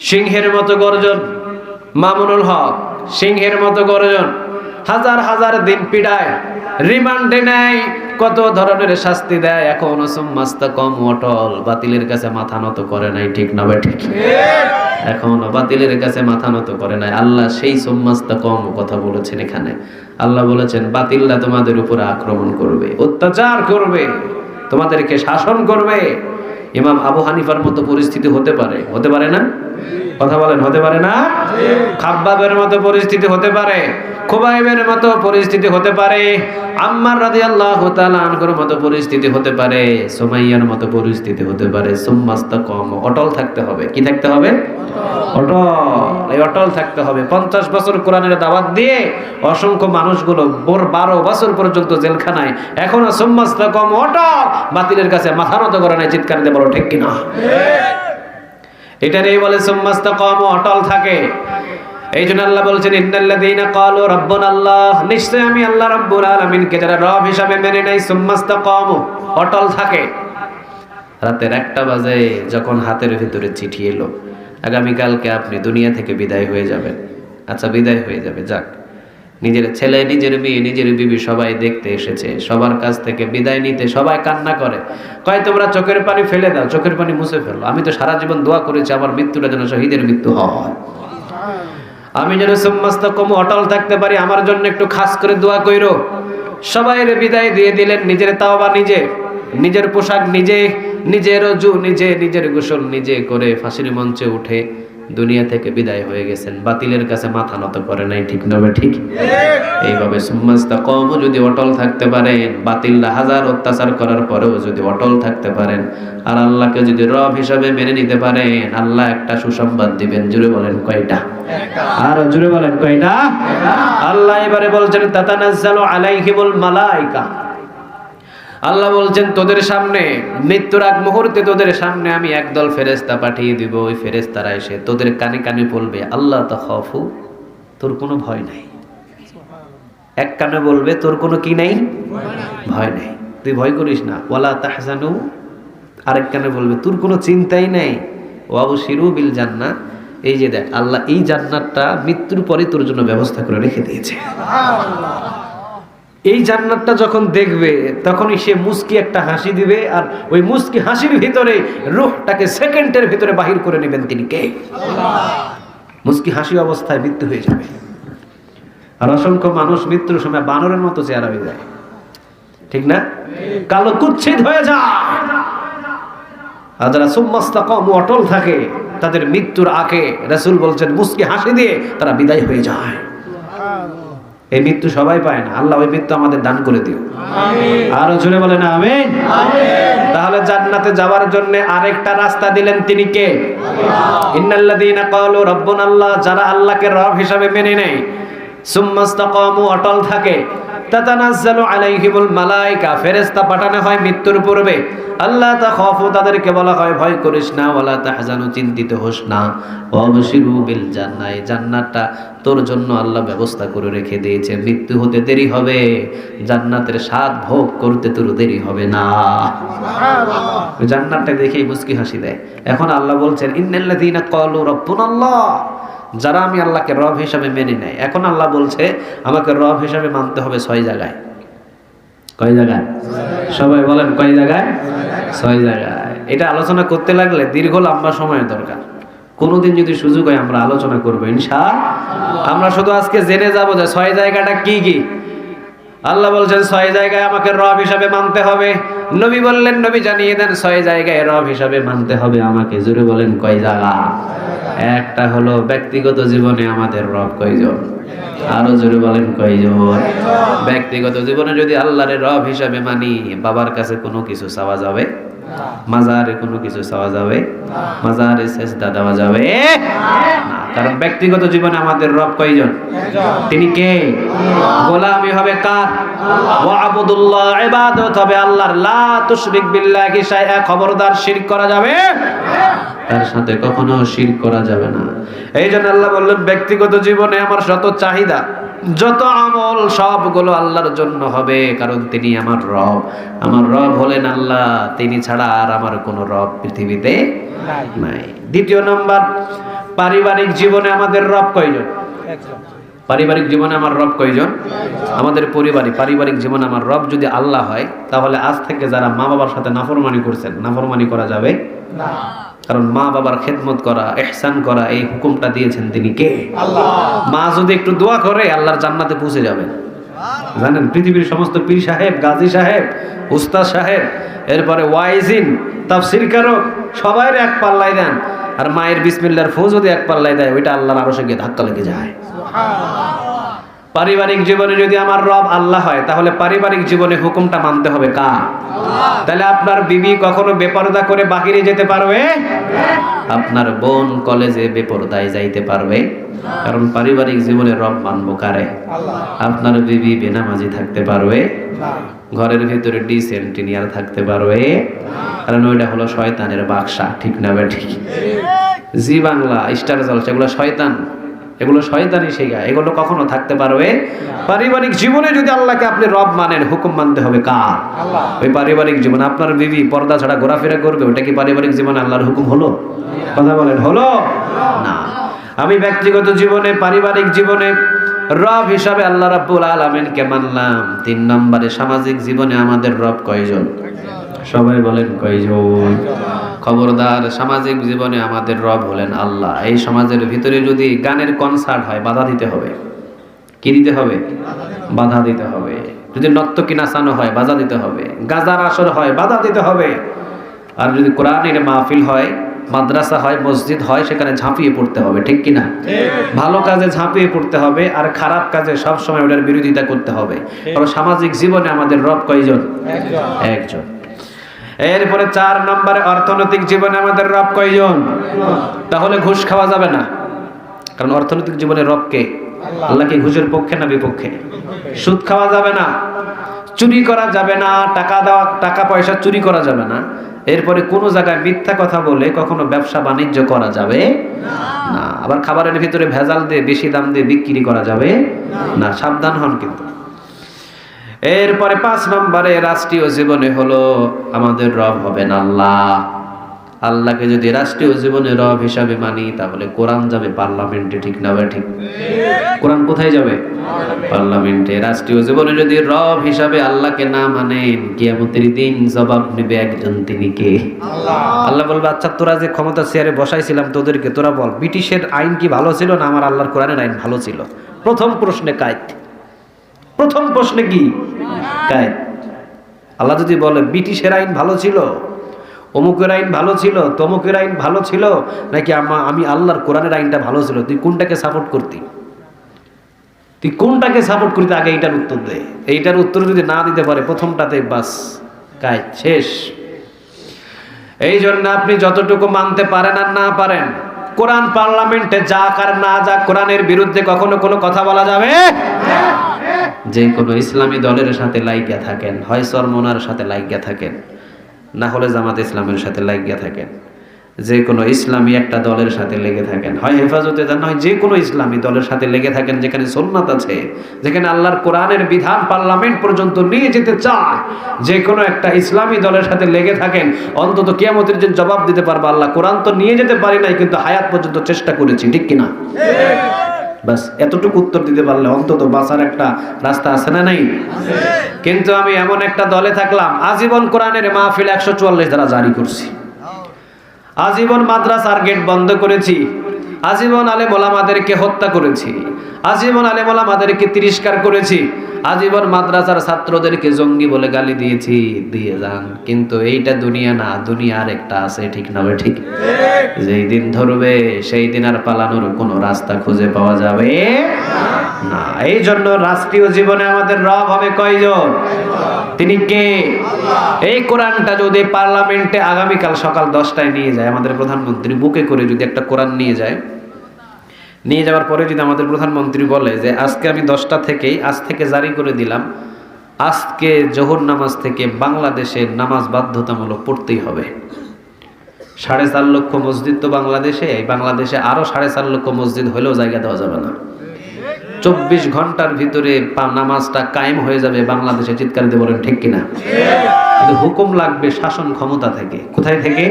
সিংহের মতো গর্জন, মামুনুল হক সিংহের মতো গর্জন, হাজার হাজার দিন পিড়ায়, রিমান্ডে নেয়, কত ধরনের শাস্তি দেয়, এখনো সুম্মাস্তাকাম অটল, বাতিলের কাছে মাথা নত করে নাই। ঠিক না ভাই? ঠিক। এখনো বাতিলের কাছে মাথা নত করে নাই। আল্লাহ সেই সুম্মাস্তাকাম কথা বলেছেন এখানে। আল্লাহ বলেছেন বাতিলরা তোমাদের উপরে আক্রমণ করবে, অত্যাচার করবে, তোমাদেরকে শাসন করবে। ইমাম আবু হানিফার মতো পরিস্থিতি হতে পারে, হতে পারে না? কথা বলেন, হতে পারে না? খাব্বাবের মতো পরিস্থিতি হতে পারে, খুবাইবের মতো পরিস্থিতি হতে পারে, আম্মার রাদিয়াল্লাহু তাআলা আনহুর মতো পরিস্থিতি হতে পারে, সুমাইয়ার মতো পরিস্থিতি হতে পারে। সুম্মাস্তাকাম, অটল থাকতে হবে। কি থাকতে হবে? অটল। এই অটল থাকতে হবে। 50 বছর কোরআনের দাওয়াত দিয়ে অসংখ্য মানুষগুলো 12 বছর পর্যন্ত জেলখানায়, এখনো সুম্মাস্তাকাম অটল, বাতিলের কাছে মাথা নত করে নাই। চিৎকার দিয়ে বলো ঠিক কিনা? এটা নেই বলে সুম্মাস্তাকাম, অটল থাকে। এই জন্য আল্লাহ বলছেন ইন্নাল্লাযীনা ক্বালু রাব্বুনাল্লাহ, নিশ্চয় আমি আল্লাহ রাব্বুল আলামিনকে যারা রব হিসাবে মেনে নেয়, সুম্মাস্তাকাম, অটল থাকে। রাতের 1টা বাজে যখন হাতের ভিতরে চিঠি এলো, আগামীকালকে আপনি দুনিয়া থেকে বিদায় হয়ে যাবেন। আচ্ছা, বিদায় হয়ে যাবে, যাক। নিজের ছেলে, নিজের মেয়ে, নিজের বিবি সবাই দেখতে এসেছে, সবার কাছ থেকে বিদায় নিতে সবাই কান্না করে, কয় তোমরা চোখের পানি ফেলে দাও, চোখের পানি মুছে ফেলো। আমি তো সারা জীবন দোয়া করেছি আমার মৃত্যুটা যেন শহীদের মৃত্যু হয়, আমি যেন সুম্মাস্তাকাম অটল থাকতে পারি, আমার জন্য একটু খাস করে দোয়া কইরো। সবাইরে বিদায় দিয়ে দিলেন। নিজের তাওবা নিজে, নিজের পোশাক নিজে, নিজের ওযু নিজে, নিজের গোসল নিজে করে ফাঁসির মঞ্চে উঠে দুনিয়া থেকে বিদায় হয়ে গেছেন। বাতিলের কাছে মাথা নত করে নাই। ঠিক না? ঠিক। এইভাবে সুম্মাস্তাকাম যদি অটল থাকতে পারেন, বাতিলরা হাজার অত্যাচার করার পরেও যদি অটল থাকতে পারেন, আর আল্লাহকে যদি রব হিসাবে মেনে নিতে পারেন, আল্লাহ একটা সুসংবাদ দিবেন। জুড়ে বলেন কয়টা? আর জুড়ে বলেন কয়টা? আল্লাহ এবারে বলছেন তাতানাজ্জালু আলাইহিমুল মালায়েকা। আল্লাহ বলছেন তোদের সামনে মৃত্যুর আগ মুহূর্তে তোদের সামনে আমি একদল ফেরেশতা পাঠিয়ে দিব। ওই ফেরেশতারা এসে তোদের কানে কানে বলবে আল্লাহ তাখাফু, তোর কোনো ভয় নাই। এক কানে বলবে তোর কোনো কি নাই? ভয় নাই, তুই ভয় করিস না। ওয়ালা তাহজানু, আরেক কানে বলবে তোর কোনো চিন্তাই নাই। ওয়াবশিরু বিল জান্নাহ, এই যে দেখ আল্লাহ এই জান্নাতটা মৃত্যুর পরে তোর জন্য ব্যবস্থা করে রেখে দিয়েছে। এই জান্নাতটা যখন দেখবে তখনই সে মুস্কি একটা হাসি দিবে, আর ওই মুস্কি হাসির ভিতরে রূহটাকে সেকেন্ডের ভিতরে বাহির করে নেবেন তিনি কে? মুস্কি হাসি অবস্থায় মৃত্যু হয়ে যাবে। আর অসংখ্য মানুষ মৃত্যুর সময় বানরের মতো চেহারা হয়ে যায়। ঠিক না? কালো কুচ্ছিত হয়ে যায়। আর যারা সুম্মাস্তাকাম অটল থাকে তাদের মৃত্যুর আগে রাসূল বলছেন মুস্কি হাসি দিয়ে তারা বিদায় হয়ে যায়। এই মৃত্যু সবাই পায় না। আল্লাহ ওই মৃত্যু আমাদের দান করে দিও, আমিন। আরো জোরে বলেন আমিন, আমিন। তাহলে জান্নাতে যাওয়ার জন্য আরেকটা রাস্তা দিলেন, তিনি কে? আল্লাহ। ইন্নাল্লাযীনা ক্বালু রাব্বুনাল্লাহ, যারা আল্লাহকে রব হিসাবে মেনে নেয়, সুম্মাস্তাকামু অটল থাকে, তাতানাজ্জালু আলাইহিমুল মালায়েকা, ফেরেশতা পাঠানো হয় মৃত্যুর পূর্বে। আল্লাহ তাখাফু, তাদেরকে বলা হয় ভয় করিস না, ওয়ালা তাহজানু, চিন্তিত হোস না, ওয়াবশিরু বিল জান্নাহ, জান্নাতটা তোর জন্য আল্লাহ ব্যবস্থা করে রেখে দিয়েছে। মৃত্যু হতে দেরি হবে, জান্নাতের স্বাদ ভোগ করতে তোর দেরি হবে না। সুবহানাল্লাহ। জান্নাতটা দেখেই মুস্কি হাসি দেয়। এখন আল্লাহ বলছেন ইন্নাল্লাযীনা ক্বালু রাব্বুনাল্লাহ, যারা আমি আল্লাহকে রব হিসাবে মেনে নেয়। এখন আল্লাহ বলছে আমাকে রব হিসাবে মানতে হবে 6 জায়গায়। কয় জায়গায়? সবাই বলেন কয় জায়গায়? 6 জায়গায়। এটা আলোচনা করতে লাগলে দীর্ঘ লম্বা সময়ের দরকার। কোনোদিন যদি সুযোগ হয় আমরা আলোচনা করবো ইনশাআল্লাহ। আমরা শুধু আজকে জেনে যাবো যে 6 জায়গাটা কি কি। আল্লাহ বলছেন 6 জায়গায় আমাকে রব হিসাবে মানতে হবে। নবী বললেন, নবী জানিয়ে দেন 6 জায়গায় রব হিসাবে মানতে হবে আমাকে। জোরে বলেন কয় জায়গা? একটা হলো ব্যক্তিগত জীবনে আমাদের রব কয়জন? আরো জোরে বলেন কয়জন? ব্যক্তিগত জীবনে যদি আল্লাহরে রব হিসাবে মানি, বাবার কাছে কোনো কিছু চাওয়া যাবে না, মাজারে কোনো কিছু চাওয়া যাবে না, মাজারে সেজদা দেওয়া যাবে না। কারণ ব্যক্তিগত জীবনে আমাদের রব কয়জন? তিনি কে? গোলামি হবে কার? ওয়াবুদুল্লাহ, ইবাদত হবে আল্লাহর। লা তুশরিক বিল্লাহি শাইআ, খবরদার শিরক করা যাবে তার সাথে কখনো শিরক করা যাবে না। এই জন্য আল্লাহ বললেন ব্যক্তিগত জীবনে আমার যত চাহিদা, যত আমল, সবগুলো আল্লাহর জন্য হবে, কারণ তিনি আমার রব। আমার রব হলেন আল্লাহ, তিনি ছাড়া আর আমার কোনো রব পৃথিবীতে নাই। দ্বিতীয় নাম্বার, পারিবারিক জীবনে আমাদের রব কয়জন? পারিবারিক জীবনে আমার রব কয়জন? আমাদের পারিবারিক জীবনে আমার রব যদি আল্লাহ হয়, তাহলে আজ থেকে যারা মা বাবার সাথে নাফরমানি করছেন, নাফরমানি করা যাবে না। কারণ মা বাবার খেদমত করা, ইহসান করা, এই হুকুমটা দিয়েছেন তিনি কে? আল্লাহ। মা যদি একটু দোয়া করে আল্লাহর জান্নাতে পৌঁছে যাবেন। জানেন, পৃথিবীর সমস্ত পীর সাহেব, গাজী সাহেব, উস্তাদ সাহেব, এরপরে ওয়াইজিন, তাফসীরকারক, সবাই এক পাল্লায় দেন, আর মায়ের বিসমিল্লাহর ফু যদি এক পাল্লায় দেয়, ওইটা আল্লাহর আরশে গিয়ে ধাক্কা লেগে যায়। পারিবারিক জীবনে যদি আমার রব আল্লাহ হয়, তাহলে পারিবারিক জীবনে হুকুমটা মানতে হবে কার? তাহলে আপনার বিবি কখনো বেপরদা করে বাহিরে যেতে পারবে? আপনার বোন কলেজে বেপরদায় যাইতে পারবে? কারণ পারিবারিক জীবনে রব মানবো কারে? আপনার বিবি বেনামাজি থাকতে পারবে? ঘরের ভিতরে ডিসেন্টিনিয়ার থাকতে পারবে? কারণ ওইটা হলো শয়তানের বাক্সা, ঠিক না বেঠিক? জি বাংলা, স্টার জলসা, এগুলো শয়তান, এগুলো শয়তানি শেখা, এগুলো কখনো থাকতে পারবে? পারিবারিক জীবনে যদি আল্লাহকে আপনি রব মানেন, হুকুম মানতে হবে কার? ওই পারিবারিক জীবন। আপনার বিবি পর্দা ছাড়া ঘোরাফেরা করবে, ওটা কি পারিবারিক জীবনে আল্লাহর হুকুম হলো? কথা বলেন, হলো না? আমি ব্যক্তিগত জীবনে, পারিবারিক জীবনে রব হিসাবে আল্লাহ রাব্বুল আলামিনকে মানলাম। 3 নম্বরে সামাজিক জীবনে আমাদের রব কয়জন? সবাই বলেন কয়জন? খবরদার, সামাজিক জীবনে আমাদের রব হলেন আল্লাহ। এই সমাজের ভিতরে যদি গানের কনসার্ট হয়, বাধা দিতে হবে। কি দিতে হবে? বাধা দিতে হবে। যদি নর্তকী নাচানো হয়, বাধা দিতে হবে। গাজার আসর হয়, বাধা দিতে হবে। আর যদি কোরআনের মাহফিল হয়, মাদ্রাসা হয়, মসজিদ হয়, সেখানে ঝাঁপিয়ে পড়তে হবে, ঠিক কিনা? ভালো কাজে ঝাঁপিয়ে পড়তে হবে, আর খারাপ কাজে সবসময় ওটার বিরোধিতা করতে হবে। কারণ সামাজিক জীবনে আমাদের রব কয়জন? একজন। এরপরে 4 নম্বরে অর্থনৈতিক জীবনে আমাদের রব কয়জন? তাহলে ঘুষ খাওয়া যাবে না, কারণ অর্থনৈতিক জীবনে রব কে? আল্লাহ। কি ঘুষের পক্ষে না বিপক্ষে? সুদ খাওয়া যাবে না, চুরি করা যাবে না, টাকা পয়সা চুরি করা যাবে না। এরপরে কোন জায়গায় মিথ্যা কথা বলে কখনো ব্যবসা বাণিজ্য করা যাবে না। আবার খাবারের ভিতরে ভেজাল দিয়ে বেশি দাম দিয়ে বিক্রি করা যাবে না। সাবধান হন কিন্তু। এরপরে 5 নম্বরে রাষ্ট্রীয় জীবনে হলো আমাদের রব হবেন আল্লাহ। আল্লাহকে যদি রাষ্ট্রীয় জীবনে রব হিসাবে মানি, তাহলে কোরআন যাবে পার্লামেন্টে, ঠিক না ঠিক? কোরআন কোথায় যাবে? পার্লামেন্টে। রাষ্ট্রীয় জীবনে যদি রব হিসাবে আল্লাহকে না মানেন, কিয়ামতের দিন জবাব নেবে একজন, তিনি কে? আল্লাহ বলবে, আচ্ছা তোরা যে ক্ষমতা চেয়ারে বসাইছিলাম তোদেরকে, তোরা বল ব্রিটিশের আইন কি ভালো ছিল না আমার আল্লাহর কোরআনের আইন ভালো ছিল? প্রথম প্রশ্নে কায়েত। প্রথম প্রশ্নে কি? কায়েত। আল্লাহ যদি বলে ব্রিটিশের আইন ভালো ছিল, অমুকের আইন ভালো ছিল, তমুকের আইন ভালো ছিল, নাকি আমি আল্লাহর কোরআনের আইনটা ভালো ছিল, তুই কোনটাকে সাপোর্ট করতি? তুই কোনটাকে সাপোর্ট করতে? আগে এইটার উত্তর দে। এইটার উত্তর যদি না দিতে পারে প্রথমটাতে, বাস কাজ শেষ। এই জন্য আপনি যতটুকু মানতে পারেন আর না পারেন, কোরআন পার্লামেন্টে যাক আর না যাক, কোরআনের বিরুদ্ধে কখনো কোনো কথা বলা যাবে? যে কোনো ইসলামী দলের সাথে লাইগা থাকেন, হয় চরমনার সাথে লাইগা থাকেন, না হলে জামাত ইসলামের সাথে লাইগা থাকেন, যে কোনো ইসলামী একটা দলের সাথে লেগে থাকেন, হয় হেফাজতে যান, হয় যে কোনো ইসলামী দলের সাথে লেগে থাকেন, যেখানে সুন্নাত আছে, যেখানে আল্লাহর কোরআনের বিধান পার্লামেন্ট পর্যন্ত নিয়ে যেতে চায়, যে কোনো একটা ইসলামী দলের সাথে লেগে থাকেন, অন্তত কিয়ামতের দিন জবাব দিতে পারবে, আল্লাহ কোরআন তো নিয়ে যেতে পারি নাই, কিন্তু হায়াত পর্যন্ত চেষ্টা করেছি, ঠিক কিনা? বাস এতটুকু উত্তর দিতে পারলে অন্তত বাঁচার একটা রাস্তা আছে না নাই? কিন্তু আমি এমন একটা দলে থাকলাম, আজীবন কোরআনের মাহফিল 144 ধারা জারি করছি, আজীবন মাদ্রাসার গেট বন্ধ করেছি, আজীবন আলেম ওলামাদেরকে হত্যা করেছি, আজীবন আলেম ওলামাদেরকে তিরস্কার করেছি, আজীবন মাদ্রাসার ছাত্রদেরকে জঙ্গি বলে গালি দিয়েছি, দিয়ে যান। কিন্তু এইটা দুনিয়া না, দুনিয়ার একটা আছে, ঠিক না? ঠিক। যেই দিন ধরবে সেই দিন আর পালানোর কোনো রাস্তা খুঁজে পাওয়া যাবে না। এই জন্য রাষ্ট্রীয় জীবনে আমাদের রব হবে কয়জন? তিনি কে? এই কোরআনটা যদি পার্লামেন্টে আগামীকাল সকাল 10টায় নিয়ে যায়, আমাদের প্রধানমন্ত্রী বুকে করে যদি একটা কোরআন নিয়ে যায়, নিয়ে যাওয়ার পরে যদি আমাদের প্রধানমন্ত্রী বলে যে আজকে আমি 10টা থেকেই, আজ থেকে জারি করে দিলাম, আজকে জোহর নামাজ থেকে বাংলাদেশে নামাজ বাধ্যতামূলক পড়তেই হবে। 4.5 লক্ষ মসজিদ তো বাংলাদেশে, এই বাংলাদেশে আরো 4.5 লক্ষ মসজিদ হলেও জায়গা দেওয়া যাবে না। 24 ঘন্টার ভিতরে নামাজটা কায়েম হয়ে যাবে বাংলাদেশে, চিৎকার দিয়ে বলেন ঠিক কিনা? কিন্তু হুকুম লাগবে শাসন ক্ষমতা থেকে। কোথায় থেকে?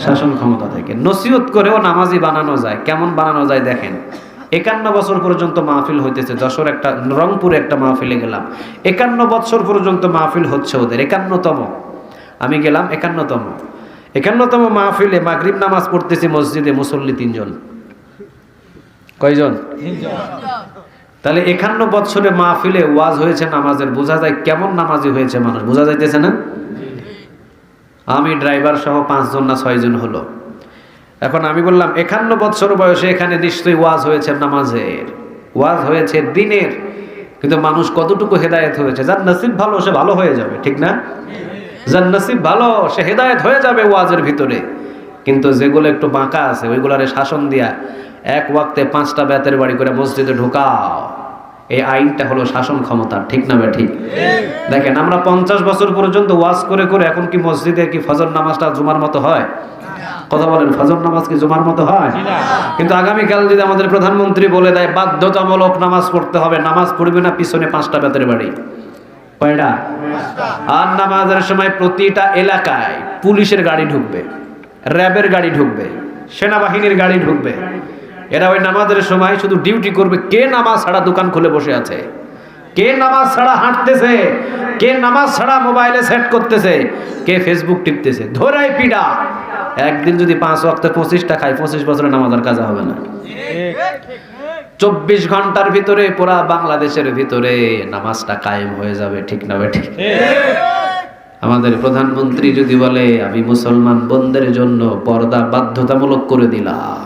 শাসন ক্ষমতা থেকে। নসিহত করেও নামাজি বানানো যায়। কেমন বানানো যায় দেখেন। 51 বছর পর্যন্ত মাহফিল হইতেছে। যশোর একটা, রংপুরে একটা মাহফিলে গেলাম, 51 বছর পর্যন্ত মাহফিল হচ্ছে ওদের। 51তম আমি গেলাম, 51তম মাহফিলে মাগরিব নামাজ পড়তেছি মসজিদে, মুসল্লি 3 জন। কয়জন? 3 জন। তাহলে 51 বছরে মাহফিলে ওয়াজ হয়েছে নামাজের, বোঝা যায় কেমন নামাজি হয়েছে মানুষ, বোঝা যাইতেছে না? আমি ড্রাইভার সহ 5 জন না 6 জন হলো। এখন আমি বললাম 51 বছর বয়সে এখানে নিশ্চয়ই ওয়াজ হয়েছে নামাজের, ওয়াজ হয়েছে দিনের, কিন্তু মানুষ কতটুকু হেদায়েত হয়েছে? যার নসিব ভালো সে ভালো হয়ে যাবে, ঠিক না? যার নসিব ভালো সে হেদায়েত হয়ে যাবে ওয়াজের ভিতরে। কিন্তু যেগুলো একটু বাঁকা আছে ওইগুলারে শাসন দিয়া এক ওয়াক্তে 5টা বেতের বাড়ি করে মসজিদে ঢুকাও, এই আইনটা হলো শাসন ক্ষমতা, ঠিক না বে ঠিক? দেখেন আমরা 50 বছর পর্যন্ত ওয়াজ করে করে এখন কি মসজিদে কি ফজর নামাজটা জুমার মতো হয়? কথা বলেন, ফজর নামাজ কি জুমার মতো হয়? কিন্তু আগামীকাল যদি আমাদের প্রধানমন্ত্রী বলে দেয় বাধ্যতামূলক নামাজ পড়তে হবে, নামাজ পড়বে না পিছনে 5টা বেতের বাড়ি, কয়টা? আর নামাজের সময় প্রতিটা এলাকায় পুলিশের গাড়ি ঢুকবে, র্যাবের গাড়ি ঢুকবে, সেনাবাহিনীর গাড়ি ঢুকবে। এরা ওই নামাজের সময় শুধু ডিউটি করবে, কে নামাজ ছাড়া দোকান খুলে বসে আছে, কে নামাজ ছাড়া হাঁটতেছে, কে নামাজ ছাড়া মোবাইলে সেট করতেছে, কে ফেসবুক টিপতেছে, ধরাই পিডা। একদিন যদি 5 ওয়াক্তে 25টা খায়, 25 বছরে নামাজের কাজ হবে না। 24 ঘন্টার ভিতরে পুরা বাংলাদেশের ভিতরে নামাজটা কায়েম হয়ে যাবে, ঠিক না ভাই? ঠিক। আমাদের প্রধানমন্ত্রী যদি বলে আমি মুসলমান বোনদের জন্য পর্দা বাধ্যতামূলক করে দিলাম,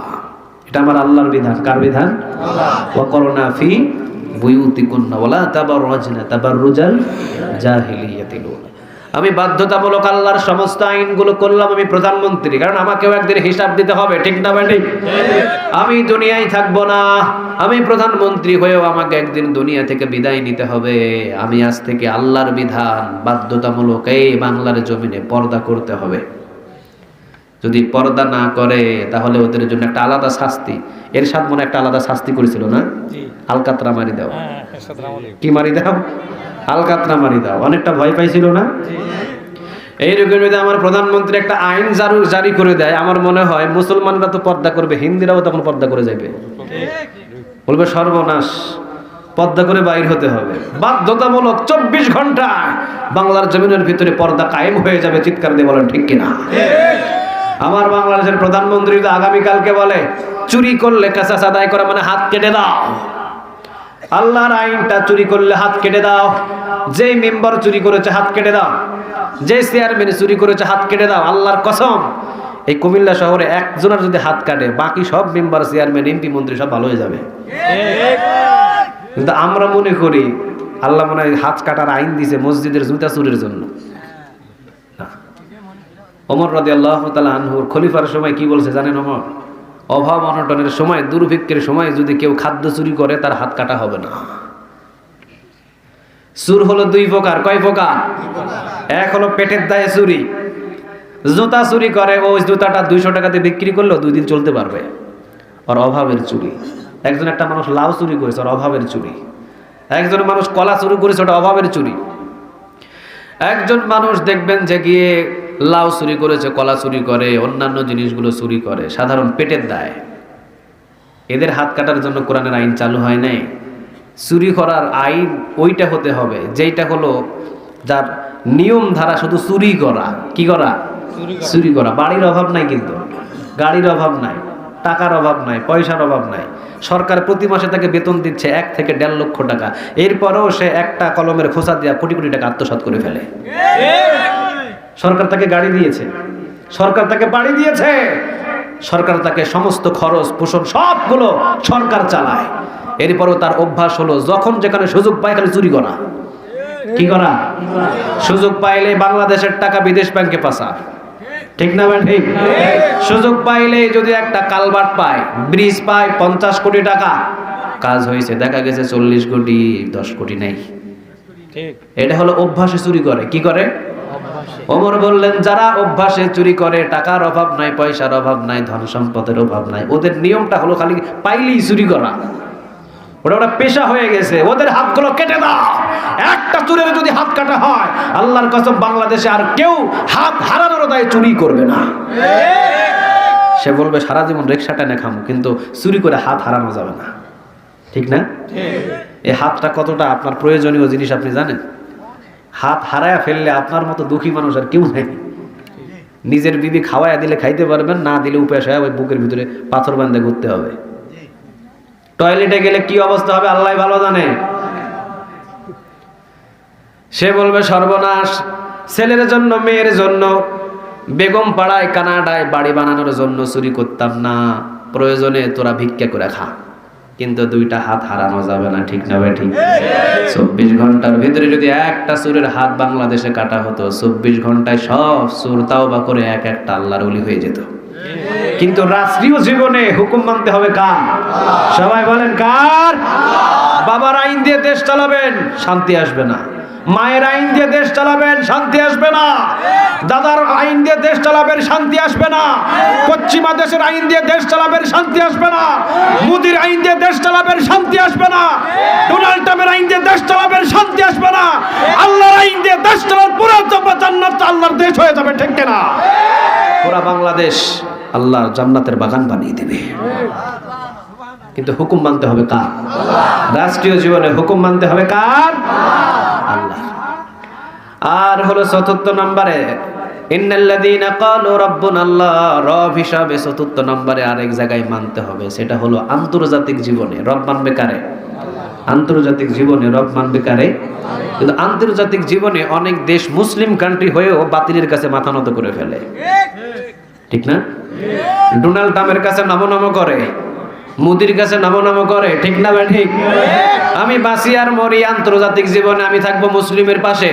এটা আমার আল্লাহর বিধান। কার বিধান? আল্লাহ। ওয়া করোনা ফি বুয়ুতিকুন্না ওয়ালা তাবাররাজনা তাবাররুজাল জাহিলিয়াতিল উলা। আমি বাধ্যতামূলক আল্লাহর সমস্ত আইনগুলো করলাম, আমি প্রধানমন্ত্রী, কারণ আমাকেও একদিন হিসাব দিতে হবে, ঠিক না ভাই? ঠিক। আমি দুনিয়ায় থাকবো না, আমি প্রধানমন্ত্রী হয়েও আমাকে একদিন দুনিয়া থেকে বিদায় নিতে হবে। আমি আজ থেকে আল্লাহর বিধান বাধ্যতামূলক এই বাংলার জমিনে পর্দা করতে হবে। যদি পর্দা না করে তাহলে ওদের জন্য একটা আলাদা শাস্তি, এরশাদ মনে একটা আলাদা শাস্তি করেছিল না? আলকাতরা মারি দাও। কি মারি দাও? আলকাতরা মারি দাও। অনেকটা ভয় পাইছিল না? এইরকম যদি আমার প্রধানমন্ত্রী একটা আইন জারি করে দেয়, আমার মনে হয় মুসলমানরা তো পর্দা করবে, হিন্দুরাও তখন পর্দা করে যাবে, বলবে সর্বনাশ, পর্দা করে বাইর হতে হবে। বাধ্যতামূলক 24 ঘন্টা বাংলার জমিনের ভিতরে পর্দা কায়েম হয়ে যাবে। চিৎকার দিয়ে বলেন ঠিক কিনা? আমার বাংলাদেশের প্রধানমন্ত্রী তো আগামীকালকে বলে চুরি করলে কাসাস আদায় করা মানে হাত কেটে দাও, আল্লাহর আইনটা চুরি করলে হাত কেটে দাও। যেই মেম্বার চুরি করেছে হাত কেটে দাও, যে চেয়ারম্যান চুরি করেছে হাত কেটে দাও। আল্লাহর কসম, এই কুমিল্লা শহরে একজনের যদি হাত কাটে, বাকি সব মেম্বার, চেয়ারম্যান, এমপি, মন্ত্রী সব ভালো হয়ে যাবে। কিন্তু আমরা মনে করি আল্লাহ মনে হয় হাত কাটার আইন দিছে মসজিদের জুতা চুরির জন্য। ওমর রাদিয়াল্লাহু তাআলা আনহুর খলিফার সময় কি বলছে জানেন? ওমর, অভাব অনটনের সময়, দুর্ভিক্ষের সময় যদি কেউ খাদ্য চুরি করে তার হাত কাটা হবে না। চুর হলো 2 প্রকার। কয় প্রকার? এক হলো পেটের দায়ে চুরি, জুতা চুরি করে, ওই জুতাটা 200 টাকাতে বিক্রি করলেও 2 দিন চলতে পারবে, আর অভাবের চুরি। একজন একটা মানুষ লাউ চুরি করেছে, আর অভাবের চুরি। একজন মানুষ কলা চুরি করেছে, ওটা অভাবের চুরি। একজন মানুষ দেখবেন যে গিয়ে লাউ চুরি করেছে, কলা চুরি করে, অন্যান্য জিনিসগুলো চুরি করে, সাধারণ পেটের দায়। এদের হাত কাটার জন্য কোরআনের আইন চালু হয় নাই। চুরি করার আইন ওইটা হতে হবে যেইটা হলো যার নিয়ম ধারা শুধু চুরি করা। কি করা? চুরি করা। বাড়ির অভাব নাই, কিন্তু গাড়ির অভাব নাই, টাকার অভাব নাই, পয়সার অভাব নাই। সরকার প্রতি মাসে তাকে বেতন দিচ্ছে 1 থেকে 1.5 লক্ষ টাকা, এরপরেও সে একটা কলমের খোঁচা দিয়া কোটি কোটি টাকা আত্মসাৎ করে ফেলে। সরকার তাকে গাড়ি দিয়েছে, সরকার তাকে বাড়ি দিয়েছে, সরকার তাকে সমস্ত খরচ পোষণ সবগুলো সরকার চালায়। এরপরও তার অভ্যাস হলো যখন যেখানে সুযোগ পায় খালি চুরি করা। কি করা? সুযোগ পাইলে বাংলাদেশের টাকা বিদেশ ব্যাংকে পাচার, ঠিক না ভাই? ঠিক। সুযোগ পাইলে যদি একটা কালভার্ট পায়, ব্রিজ পায়, 50 কোটি টাকা কাজ হয়েছে, দেখা গেছে 40 কোটি 10 কোটি নাই। এটা হলো অভ্যাসে চুরি করে। কি করে? ওমর বললেন যারা অভ্যাসে চুরি করে, টাকার অভাব নাই, পয়সার অভাব নাই, ধন সম্পদের অভাব নাই, ওদের নিয়মটা হলো খালি পাইলেই চুরি করা। ওটা ওটা পেশা হয়ে গেছে, ওদের হাতগুলো কেটে দাও। একটা চুরের যদি হাত কাটা হয়, আল্লাহর কসম বাংলাদেশে আর কেউ হাত হারানোর দায়ে চুরি করবে না। সে বলবে সারা জীবন রিকশা টেনে খামো, কিন্তু চুরি করে হাত হারানো যাবে না। ঠিক না? এই হাতটা কতটা আপনার প্রয়োজনীয় জিনিস আপনি জানেন? হাত হারায়া ফেললে আপনার মতো দুঃখী মানুষ আর কেউ নাই। নিজের বিবি খাওয়ায়া দিলে খাইতে পারবেন, না দিলে উপাস হয় ওই বুকের ভিতরে পাথর বাঁধে ঘুরতে হবে। টয়লেটে গেলে কি অবস্থা হবে আল্লাহ ভালো জানে। সে বলবে সর্বনাশ, ছেলের জন্য মেয়ের জন্য বেগম পাড়ায় কানাডায় বাড়ি বানানোর জন্য চুরি করতাম না, প্রয়োজনে তোরা ভিক্ষা করে খা, কিন্তু দুইটা হাত হারানো যাবে না। ঠিক না ভাই? ঠিক। 24 ঘন্টার ভিতরে যদি একটা চোরের হাত বাংলাদেশে কাটা হতো, 24 ঘন্টায় সব চোর তাওবা করে এক একটা আল্লাহর ওলি হয়ে যেত। কিন্তু রাষ্ট্রীয় জীবনে হুকুম মানতে হবে কার? সবাই বলেন কার? বাবার আইন দিয়ে দেশ চালাবেন, শান্তি আসবে না। মায়ের আইন দিয়ে দেশ চালাবেন, শান্তি আসবে না। দাদার আইন দিয়ে দেশ চালাবেন, শান্তি আসবে না। পশ্চিমা দেশের আইন দিয়ে দেশ চালাবেন, শান্তি আসবে না। মোদির আইন দিয়ে দেশ চালাবেন, শান্তি আসবে না। ডোনাল্ড ট্রাম্পের আইন দিয়ে দেশ চালাবেন, শান্তি আসবে না। আল্লাহর আইন দিয়ে দেশ চালান, পুরো জান্নাত আল্লাহর দেশ হয়ে যাবে। ঠিক কিনা? পুরা বাংলাদেশ আল্লাহর জান্নাতের বাগান বানিয়ে দেবে। কিন্তু হুকুম মানতে হবে কার? রাষ্ট্রীয় জীবনে হুকুম মানতে হবে কার? আল্লাহ। আর হলো চতুর্থ নম্বরে ইন্নাল্লাযীনা ক্বালু রাব্বুনাল্লাহ, রব হিসাবে চতুর্থ নম্বরে আরেক জায়গায় মানতে হবে, সেটা হলো আন্তর্জাতিক জীবনে রব মানবে কারে? আন্তর্জাতিক জীবনে রব মানবে কারে? কিন্তু আন্তর্জাতিক জীবনে অনেক দেশ মুসলিম কান্ট্রি হয়েও বাতিলের কাছে মাথা নত করে ফেলে। ঠিক না? ডোনাল্ড ট্রাম্পের কাছে নমো করে, মোদির কাছে নমো করে। ঠিক না ভাই? ঠিক। আমি বাঁচি আর মরি, আন্তর্জাতিক জীবনে আমি থাকবো মুসলিমের পাশে।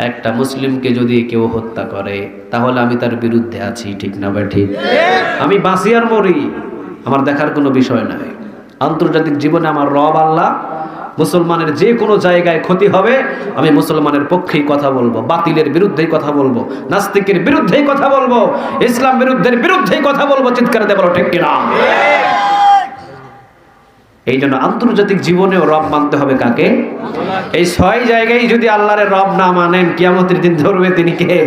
একটা মুসলিমকে যদি কেউ হত্যা করে তাহলে আমি তার বিরুদ্ধে আছি। ঠিক না ভাই? ঠিক। আমি বাঁচি আর মরি, আমার দেখার কোনো বিষয় নাই। আন্তর্জাতিক জীবনে আমার রব আল্লাহ। মুসলমানের যে কোনো জায়গায় ক্ষতি হবে, আমি মুসলমানের পক্ষেই কথা বলবো, বাতিলের বিরুদ্ধেই কথা বলবো, নাস্তিকের বিরুদ্ধেই কথা বলবো, ইসলাম বিরুদ্ধের বিরুদ্ধেই কথা বলবো। চিৎকার দিয়ে বলো ঠিক কিনা? এই জন্য আন্তর্জাতিক জীবনেও রব মানতে হবে কাকে? এই 6 জায়গায় যদি আল্লাহর রব না মানেন, কিয়ামতের দিন ধরবে তিনি কে?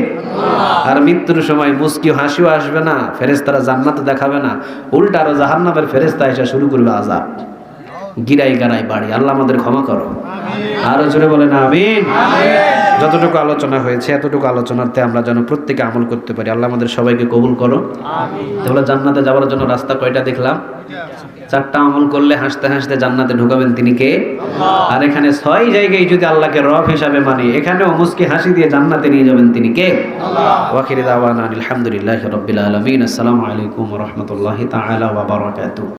আর মৃত্যুর সময় মুস্কি হাসিও আসবে না, ফেরেশতারা জান্নাত দেখাবে না, উল্টা আরো জাহান্নামের ফেরেশতা এসে শুরু করবে আযাব। গিরাই গারাই বাড়ি। আল্লাহ আমাদের ক্ষমা করো। আরো জোরে বলেন আমিন। যতটুকু আলোচনা হয়েছে এতটুকু আলোচনাতে আমরা যেন প্রত্যেকে আমল করতে পারি। আল্লাহ আমাদের সবাইকে কবুল করো। তাহলে জান্নাতে যাওয়ার জন্য রাস্তা কয়টা দেখলাম? 4টা আমল করলে হাসতে হাসতে জান্নাতে ঢুকাবেন তিনি কে? আর এখানে 6 জায়গায় যদি আল্লাহকে রব হিসাবে মানি, এখানেও মুস্কি হাসি দিয়ে জান্নাতে নিয়ে যাবেন তিনি কে? ওয়া আখিরু দাওয়ানা আলহামদুলিল্লাহি রাব্বিল আলামিন। আসসালামু আলাইকুম ওয়া রাহমাতুল্লাহি তাআলা ওয়া বারাকাতুহু।